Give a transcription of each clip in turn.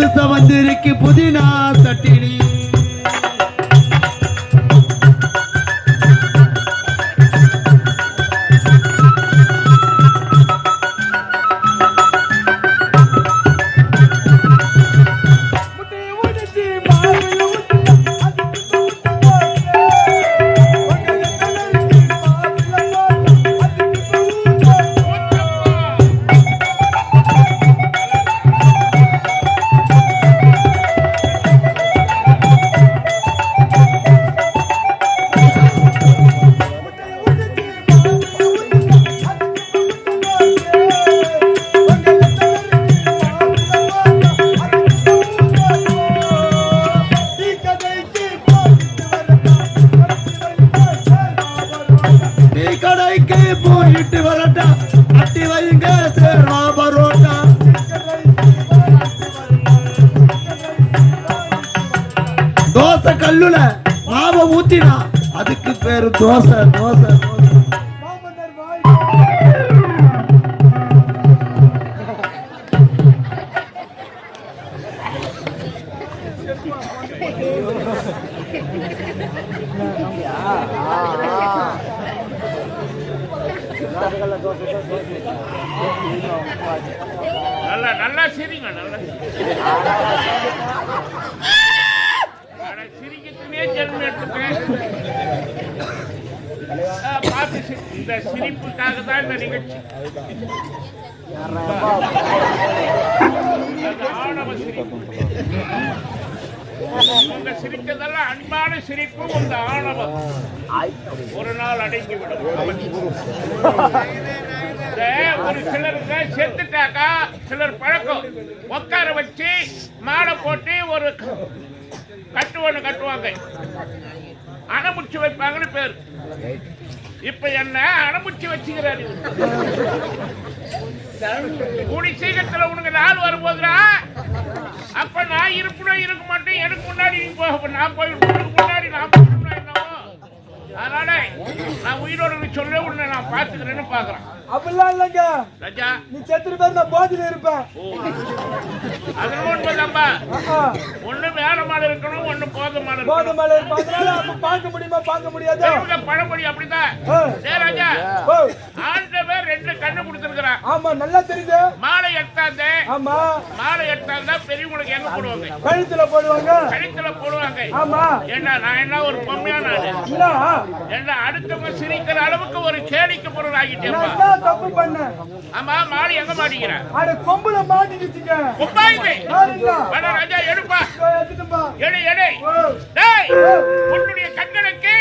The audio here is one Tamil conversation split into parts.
புதுசா வந்திருக்கு புதினா சட்டினி. போயிட்டு வரட்டா அட்டி வைங்க சேர்வா பரோட்டா. தோசை கல்லுல மாவை ஊத்தினா அதுக்கு பேரு தோசை தோசை. நல்லா சிரிங்க, நல்லா சிரிக்கத்துமே ஜென்மம் எடுத்துட்டேன். பார்த்து இந்த சிரிப்புக்காக தான் இந்த நிகழ்ச்சி. ஆணவ சிரிப்பு உங்க சிரிக்கிறதெல்லாம் அன்பான சிரிப்பு. உங்க ஆணவம் ஒரு நாள் அடங்கிவிடும். ஒரு சிலருக்கு செத்துட்டாக்கா சிலர் பழக்கம் உட்கார வச்சு மாலை போட்டு ஒரு கட்டுவாங்க, அணமுச்சு வைப்பாங்கன்னு பேர். இப்ப என்ன அணமுச்சு வச்சுக்கிறாரு. கூடி சீக்கிரத்துல உனக்கு நாள் வரும்போதுடா அப்ப நான் இருப்பணும் இருக்க மாட்டேன். எனக்கு முன்னாடி நீ போக, நான் போய் முன்னாடி நான் போகணும்னா என்னவோ. அதனால நான் உயிரோட சொல்ல உன்னை நான் பாத்துக்கிறேன்னு பாக்குறேன். அப்படிலாம் இல்லைங்க ராஜா, நீ செத்துட்டு பேர் நான் போதில இருப்பேன். அதனால உண்மைதான்பா. ஒண்ணு வேற மாலை இருக்கணும், ஒண்ணு போத மாலை இருப்பேன். அதனால அப்ப பார்க்க முடியுமா பார்க்க முடியாது. பழமொழி அப்படிதான். ராஜா, ஆண்டவர் 2 கண்ணு கொடுத்திருக்கிறான். ஆமா நல்லா தெரியுது. மாலை எடுத்தாந்தே. ஆமா மாலை எடுத்தாந்தா பெரியவங்களுக்கு என்ன போடுவாங்க? கழுத்துல போடுவாங்க. கழுத்துல போடுவாங்க. ஆமா. என்ன நான் என்ன ஒரு பொம்மையான இல்ல என்ன அடுத்தவங்க சிரிக்கிற அளவுக்கு ஒரு கேளிக்கை பொருள் ஆகிட்டேன். தப்பு பண்ண. ஆமா, மாடி எங்க மாட்டிக்கிற? அட கொம்புல மாட்டிக்கிச்சுங்க. கொம்பாயிதே. வட ராஜா எடுப்பா. எடுத்துப்பா. எடை. டேய், உன்னுடைய கண்களுக்கு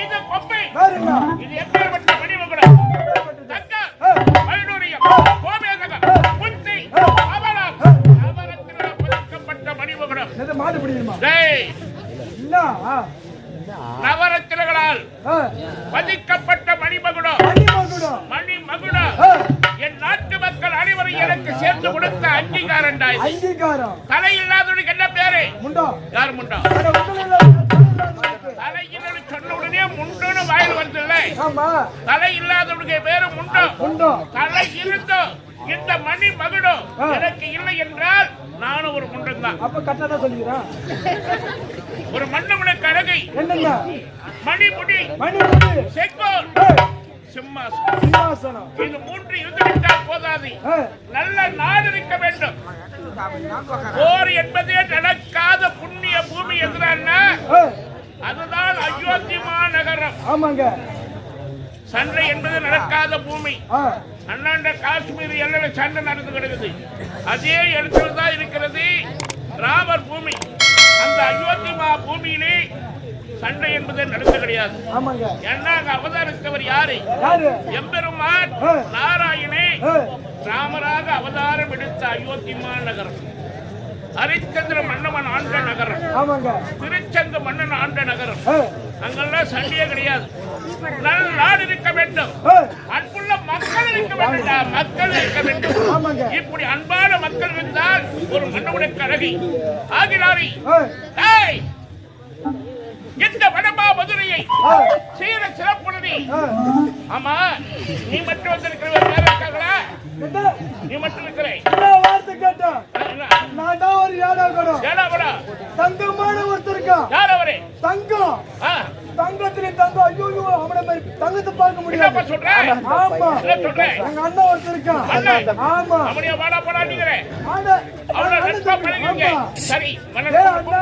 இது கொம்பை. இது எப்பேற்பட்ட மணிமகுடம்? தங்க, வைடூரியம், கோமேதகம், புத்தி, அபலம், நவரத்தின பதிக்கப்பட்ட மணிமகுடம். இது மாடு பிடிக்குமா? டேய், இல்ல நவரத்தினங்களால் பதிக்கப்பட்ட மணிமகுடம். என் நாட்டு மக்கள் அனைவரும் எனக்கு சேர்ந்து கொடுத்த அங்கீகாரம். தலை இல்லாதவனுக்கு என்ன பேரு? யார் முண்டா? தலையின்னு சொன்ன உடனே முண்டோன்னு வாயில் வருது இல்ல? தலை இல்லாதவனுக்கு பேரு முண்டோ. தலை இருந்தோம் இந்த மணி மகுடம் எனக்கு இல்லை என்றால் நானும் ஒரு முண்டன் தான். அப்ப கரெக்டா சொல்லுறேன். ஒரு மன்னவனுக்கு கழகை என்னங்க? மணிமுடி, செங்கோல், சிம்மாசனம். இது 3 இருந்துவிட்டால் போதாது. நல்ல நாடு இருக்க வேண்டும். போர் என்பதே நடக்காத புண்ணிய பூமி எதுனா அதுதான் அயோத்தி மாநகரம். ஆமாங்க. சண்டை என்பது நடக்காத பூமி. அண்ணாண்ட காஷ்மீர் எல்லையில சண்டை நடந்து கிடக்குது. அதே இடத்துல தான் இருக்கிறது ராமர் பூமி. அந்த அயோத்தி பூமியிலே சண்டை என்பது நடந்து கிடையாது. ஏன்னா அங்க அவதாரித்தவர் யாரு? எம்பெருமான் நாராயணே ராமராக அவதாரம் எடுத்த அயோத்தி மாநகரம். ஹரிச்சந்திர மன்னவன் ஆண்ட நகரம். திருச்செந்த மன்னன் ஆண்ட நகரம். அங்கெல்லாம் சண்டையே கிடையாது. நல்ல நாடு இருக்க வேண்டும். அன்புள்ள மக்கள் இருக்க வேண்டும். மக்கள் இருக்க வேண்டும். இப்படி அன்பான மக்கள் இருந்தால் ஒரு மன்னவனுக்கு அழகி ஆகிறாரி. இந்த வடமா மதுரையை சீர சிறப்புடனே. ஆமா, நீ மட்டும் வந்திருக்கிற வேற இருக்காங்களா? நீ மட்டும் இருக்கிற நான் தான் ஒரு ஏடாகணும். ஏடாகடா. தங்கமான ஒருத்தர் இருக்கான். யார் அவரே? தங்கம். தங்கத்திலே தங்கம். ஐயோ அவனை மாதிரி தங்கத்தை பார்க்க முடியாது. என்னப்பா சொல்ற? ஆமா. என்ன சொல்ற? எங்க அண்ணன் ஒருத்தர் இருக்கான். ஆமா. அவனைய வாடா போடா நீங்கறே. ஆனா அவன ரெஸ்பா பண்ணுவீங்க. சரி. ஏய் அண்ணா.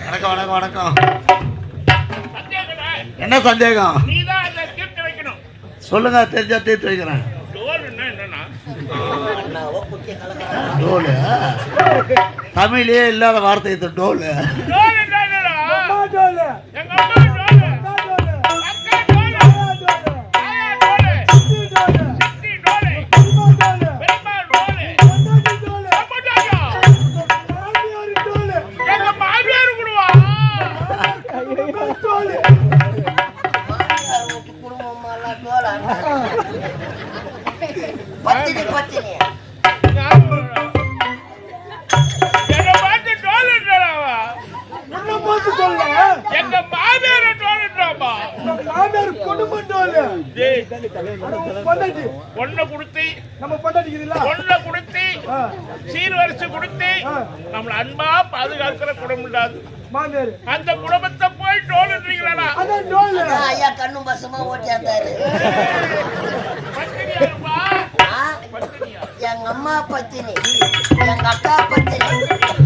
வணக்கம் வணக்கம் வணக்கம். என்ன சந்தேகம்? நீதான் அதை தீர்த்து வைக்கணும். சொல்லுங்க, தெரிஞ்சா தீர்த்து வைக்கிறேன். டோல்னா என்னன்னா? டோலு தமிழே இல்லாத வார்த்தை இது. டோலு டோல் என்னடா? அம்மா டோலு. எங்க அம்மா டோல். அக்கா டோலு. அக்கா டோல். ஆயா டோலு. ஆயா டோல். சித்தி டோலு. சித்தி டோல். பெரியம்மா டோலு. பெரியம்மா டோல். பொண்டாட்டி டோலு. பொண்டாட்டியா? மாமியார் டோலு. எங்க மாமியார் கூடவா? டோலு. என்ன பார்த்து டோல்ன்றாவா? உன்னை பார்த்து சொல்ல. எங்க மாமியார் டோல்ன்றாமா? மாமியார் குடும்பம் டோலு. டேய், பொண்டாட்டி. பொண்ணை கொடுத்து நம்ம பொண்டாட்டிக்குதுல. பொண்ணை கொடுத்து சீர்வரிசை கொடுத்து நம்மள அன்பா பாதுகாக்கிற குடும்பம் இல்லாது மாமியார். அந்த குடும்பத்தை போய் டோல்ன்றீங்களா? அதான் டோலு. ஐயா கண்ணும் பசமா ஓட்டியாந்தாரு. பத்தினியாருப்பா? பத்தினியா? எங்க அம்மா பத்தினி, எங்க அக்கா பத்தினி,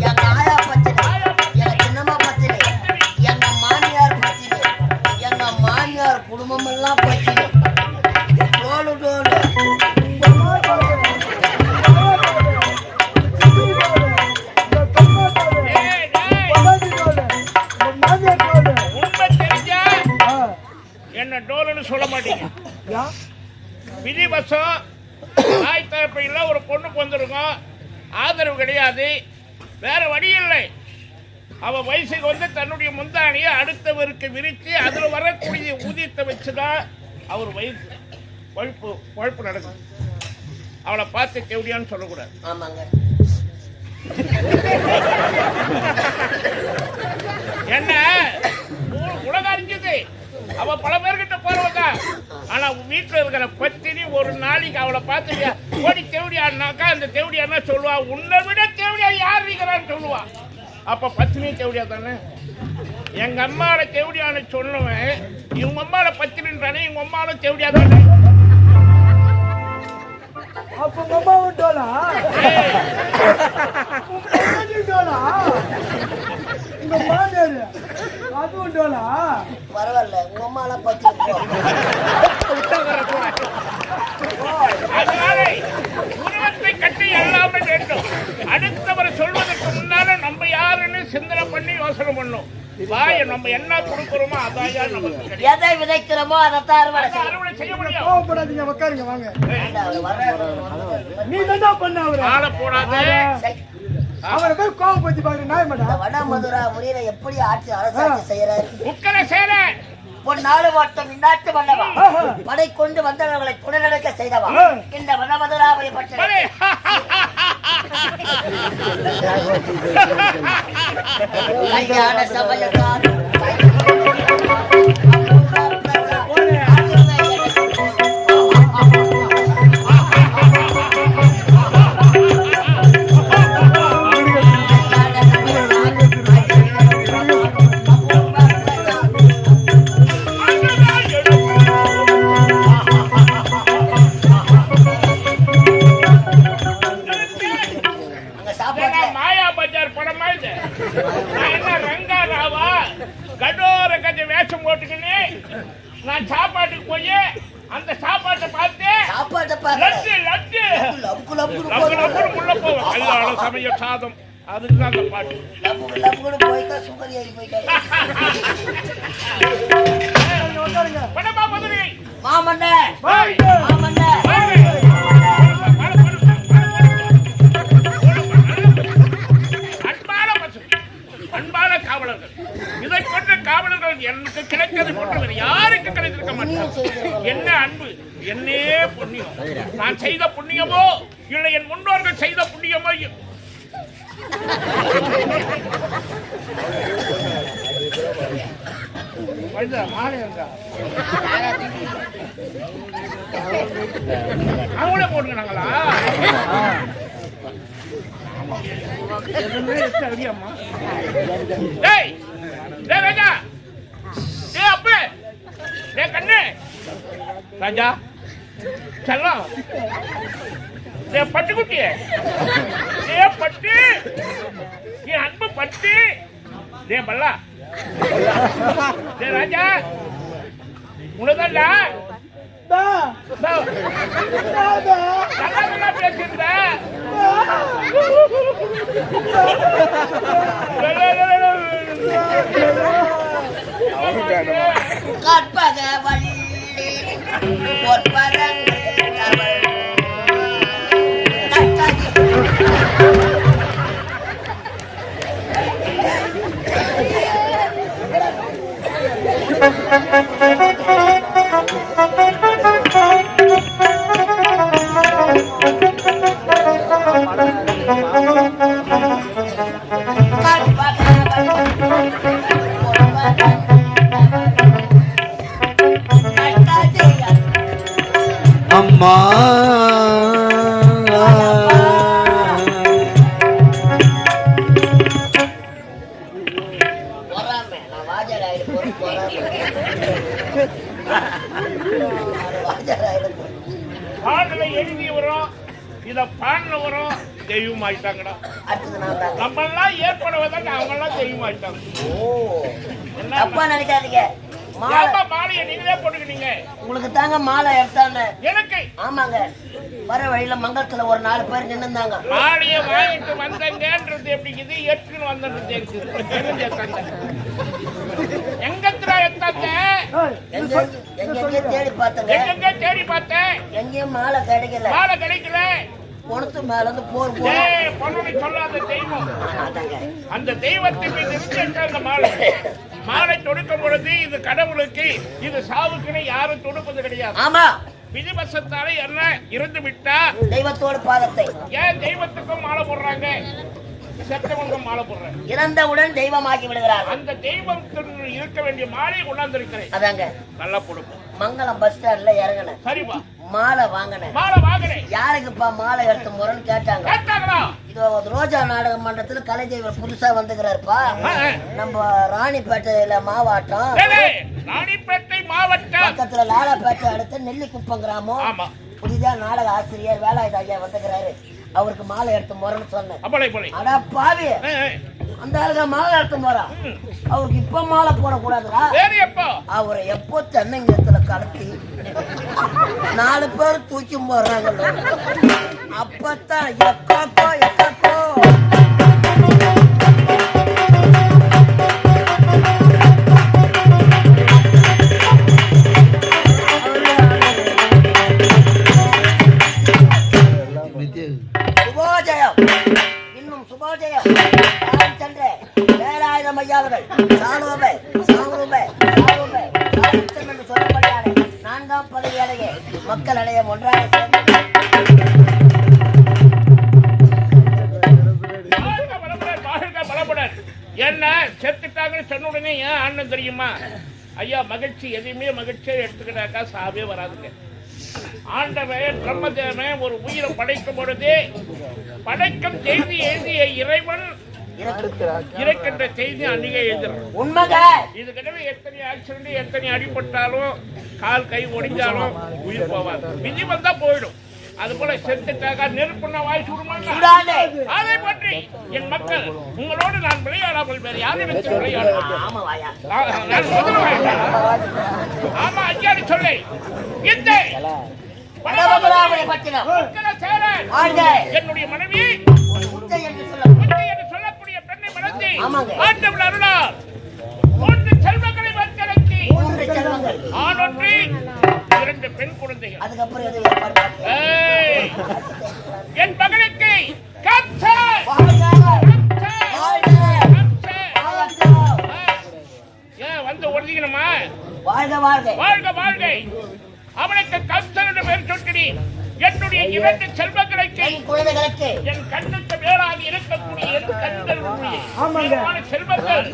எங்க ஆயா பத்தினி, எங்க சின்னம்மா பத்தினி, எங்க மாமியார் பத்தினி, எங்க மாமியார் குடும்பம் எல்லாம் பத்தினி. டோலு டோலு. ஏய், டேய், உண்மை தெரிஞ்சா என்ன டோல்னு சொல்ல மாட்டீங்க. விதிவசம் தாய் தகப்பையில் ஒரு பொண்ணுக்கு வந்துருக்கும், ஆதரவு கிடையாது, வேற வழி இல்லை. அவ வயசுக்கு வந்து தன்னுடைய முந்தானியை அடுத்தவருக்கு விரித்து அதில் வரக்கூடிய ஊதியத்தை வச்சுதான் அவர் வயசு பொழப்பு நடக்கும். அவளை பார்த்து தேவடியான்னு சொல்லக்கூடாது. ஆமாங்க. என்ன உலகம் அறிஞ்சது, அவ பல பேர்கிட்ட போறவங்க. ஆனா வீட்டுல இருக்கிற பத்தினி ஒரு நாளைக்கு அவளை பார்த்து ஓடி தேவடியான்னாக்கா அந்த தேவடியான்னா சொல்லுவா, உன்னை விட தேவடியா யார் இருக்கிறான்னு சொல்லுவா. அப்ப பத்தினி தேவடியா தானே. எங்க அம்மாவோட தேவடியான்னு சொல்லுவேன், இவங்க அம்மாவோட பத்தினின்றானே, இவங்க உம்மாலும் தேவையாதான். அப்ப உங்க அம்மா விட்டோலா உங்க மாமியாரு அது விட்டோலா பரவாயில்ல உங்க அம்மா எல்லாம் பத்தி அதனால உருவத்தை கட்டி எல்லாமே வேண்டும். அடுத்தவரை சொல்வதற்கு முன்னால நம்ம யாருன்னு சிந்தனை பண்ணி யோசனை பண்ணும். வாய நம்ம என்ன கொடுக்கிறோமோ அதான் நமக்கு எதை விதைக்கிறோமோ அதைத்தான் அறுவடை செய்ய முடியும். கோவப்படாதீங்க, உட்காருங்க வாங்க. நீ தான் பண்ண அவரு ஆளை போடாத. அவரை போய் கோவப்பத்தி பாக்குற நாய் மேடம். வட மதுரா முறையில எப்படி ஆட்சி அரசாட்சி செய்யறாரு. முக்கலை சேர பொன்னாடு ஓட்டம் இந்நாட்டு வல்லவா படை கொண்டு வந்தவர்களை துணநடக்க செய்தவா இந்த வட மதுராவை பற்றி கல்யாண சமயத்தால் மாயா பஜார் படம் மாதிரி என்ன ரங்கா ராவா கடோர கதை வேஷம் போட்டுக்கின்னு நான் சாப்பாட்டுக்கு போய் அந்த சாப்பாட்டை பார்த்து லட்டு லட்டு உள்ள போவேன். கல்யாண சமய சாதம் அதுக்கு அந்த பாட்டு படமா மதுரை மாமன்ன அன்பான காவலர்கள். இதை கொண்ட காவலர்கள் எனக்கு கிடைக்கிறது போன்றவர் யாருக்கு கிடைத்திருக்க மாட்டார். என்ன அன்பு, என்னே புண்ணியம். நான் செய்த புண்ணியமோ இல்லை என் முன்னோர்கள் செய்த புண்ணியமோ. அவங்களே போட்டுக்கிறாங்களா? டேய் டேய் ராஜா, டேய் அப்பே, டேய் கண்ணே ராஜா செல்லம், டேய் பட்டுக்குட்டி, டேய் பட்டு, என் அன்பு பட்டு, டேய் பல்லா, டேய் ராஜா உனதான்டா பேசியிருந்த கற்பக வள்ளி அம்மா பாடலை எழுதி வரும், இத பாடல வரும், தெய்வம் ஆயிட்டாங்கடா. நம்ம எல்லாம் ஏற்படுவதாங்க, அவங்க எல்லாம் தெய்வம் ஆயிட்டாங்க. தப்பா நினைக்காதீங்க. மாலையை நீங்களே போட்டுக்கிட்டீங்க. உங்களுக்கு தாங்க மாலை எடுத்தாங்க. எனக்கு ஆமாங்க, வர வழியில மங்கலத்துல ஒரு 4 பேர் நின்னுந்தாங்க. மாலையை வாங்கிட்டு வந்தங்கன்றது எப்படிக்குது, எட்டுன்னு வந்தது எங்கத்துல எத்தாங்க, எங்க தேடி பார்த்தங்க, எங்க தேடி பார்த்தேன், எங்கேயும் மாலை கிடைக்கல. மாலை கிடைக்கல. பொணத்து மேல இருந்து போர் பொண்ணு சொல்லாத தெய்வம், அந்த தெய்வத்தை அந்த மாலை மாலை தொடுக்கும் பொழுது இது கடவுளுக்கு, இது சாவுக்குன்னு யாரும் தொடுப்பது கிடையாது. ஆமா, விதிவசத்தால என்ன இருந்து விட்டா தெய்வத்தோட பாதத்தை. ஏன் தெய்வத்துக்கும் மாலை போடுறாங்க, செத்தவங்களுக்கும் மாலை போடுறாங்க. இறந்தவுடன் தெய்வமாக்கி விடுகிறார். அந்த தெய்வத்துக்கு இருக்க வேண்டிய மாலையை கொண்டாந்து இருக்கிறேன். அதாங்க நல்லா கொடுக்கும். மங்களம் பஸ் ஸ்டாண்ட்ல இறங்கினேன். சரிப்பா, மாலை வாங்கினேன். மாலை வாங்கினேன். யாருக்குப்பா மாலை எடுத்து முறைன்னு கேட்டாங்க. கேட்டாங்களா? இது ரோஜா நாடக மன்றத்துல கலைதெய்வம் புதுசா வந்துக்கிறாருப்பா. நம்ம ராணிப்பேட்டையில மாவாட்டம், ராணிப்பேட்டை மாவட்டம். பக்கத்துல லாலாப்பேட்டை அடுத்த நெல்லிக்குப்பம் கிராமம். ஆமா. புதிதா நாடக ஆசிரியர் வேலாயுத ஐயா வந்துக்கிறாரு. அவருக்கு மாலை எடுத்து போறேன்னு சொன்னேன். அப்பளை போலை. அடா பாவி, அந்த ஆளுங்க மாலை எடுத்து போறான். அவருக்கு இப்ப மாலை போடக்கூடாதுடா. சரி அப்போ அவரை எப்போ தென்னங்கத்துல கடத்தி 4 பேர் தூக்கி போடுறாங்க. அப்பத்தான் எக்காக்கோ எக்காக்கோ சுபோஜயம், இன்னும் சுபோஜயம். ராமச்சந்திர வேலாயுதம் ஐயாவர்கள் சாலோபே சாமரூபே சாலோபே சாலிச்சம் என்று சொல்லப்படியானே 4ஆம் பதவி அடைய மக்கள் அடைய ஒன்றாக சேர்ந்து என்ன செத்துட்டாங்கன்னு சொன்ன உடனே ஏன் அண்ணன் தெரியுமா? ஐயா மகிழ்ச்சி எதையுமே மகிழ்ச்சியா எடுத்துக்கிட்டாக்கா சாவே வராதுங்க. ஆண்டவன் பிரம்மதேவன் ஒரு உயிரை படைக்கும் பொழுது படைக்கும் செய்தி எழுதிய இறைவன் இறக்கின்ற செய்தி அன்னைக்கே எழுதுறான். உண்மைங்க. இது கிட்டவே எத்தனை ஆக்சிடென்ட் எத்தனை அடிபட்டாலும் கால் கை ஒடிஞ்சாலும் உயிர் போவாது. விதி வந்தா போயிடும். அது போல செத்துட்டாக நெருப்புன்னா வாய் சுடுமாங்க. அதை பற்றி என் மக்கள் உங்களோடு நான் விளையாடாமல் வேறு யாரும் வச்சு விளையாடுவேன். ஆமா ஐயாடி சொல்லை இந்த என்னுடைய மனைவி என்று சொல்லக்கூடிய பெண்ணை மனத்தை ஆண்டவன் அருளார் 3 செல்வங்களை மக்களுக்கு ஆணொன்று 2 பெண் குழந்தைகள். என் மகனுக்கு ஏன் வந்து ஒழுதிக்கணுமா? வாழ்க வாழ்க. அவனுக்கு கம்சன் என்று பெயர் சொல்லி என்னுடைய 2 செல்வங்களுக்கு என் கண்ணுக்கு மேலாக இருக்கக்கூடிய என் கண்களுடைய செல்வங்கள்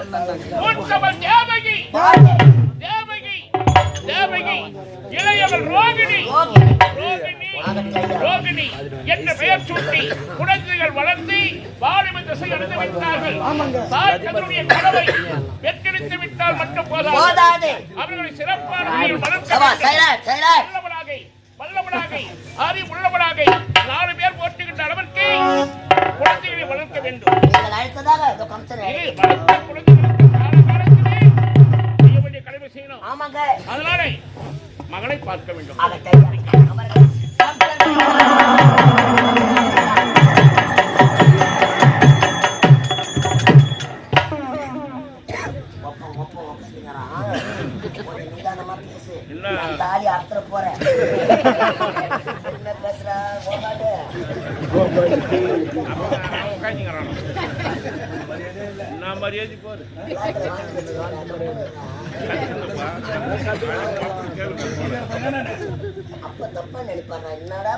மூத்தவள் தேவகி இளையவள் ரோகிணி என்ற பெயர் சூட்டி குழந்தைகள் வளர்ந்து வாலிப திசை அடைந்து விட்டார்கள். தாய் தன்னுடைய கடவை வெற்றித்து விட்டால் மட்டும் போதாது, அவர்களை சிறப்பான வல்லவனாக அறிவுள்ளவனாக 4 பேர் போட்டுகின்ற அளவிற்கு குழந்தைகளை வளர்க்க வேண்டும். கடமை செய்யணும். அதனால மகளை பார்க்க வேண்டும். போறேன் மரியாதை போற அப்ப தப்பா நினைப்பாங்க. என்னடா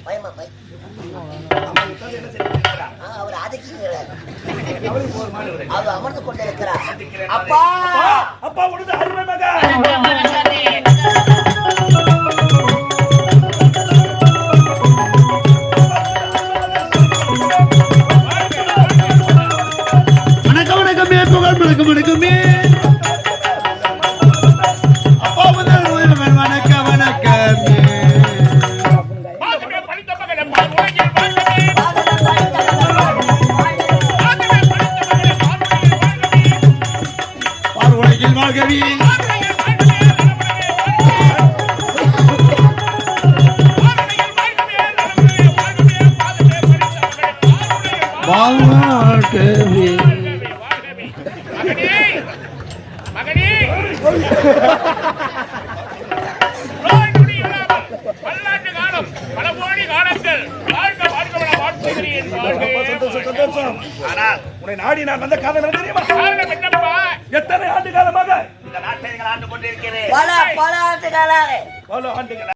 பயமா அவர் அதுக்கிறார். அவர் அமர்ந்து கொண்டிருக்கிறார். அப்பா அப்பா உனது அருமை வணக்கமே அப்பா வணக்கமே பார்வனையில் வாழ்கவே வாழ்கவே பல்லாண்டு காலம் பல கோடி காலங்கள் வாழ்க ஆனால் உன்னை நாடி நான் வந்த காரணம் தெரியுமா? காரணம் என்னப்பா? எத்தனை ஆண்டு காலமாக இந்த நாட்டை ஆண்டு கொண்டிருக்கிறேன். பல ஆண்டு காலாக பல ஆண்டுகள்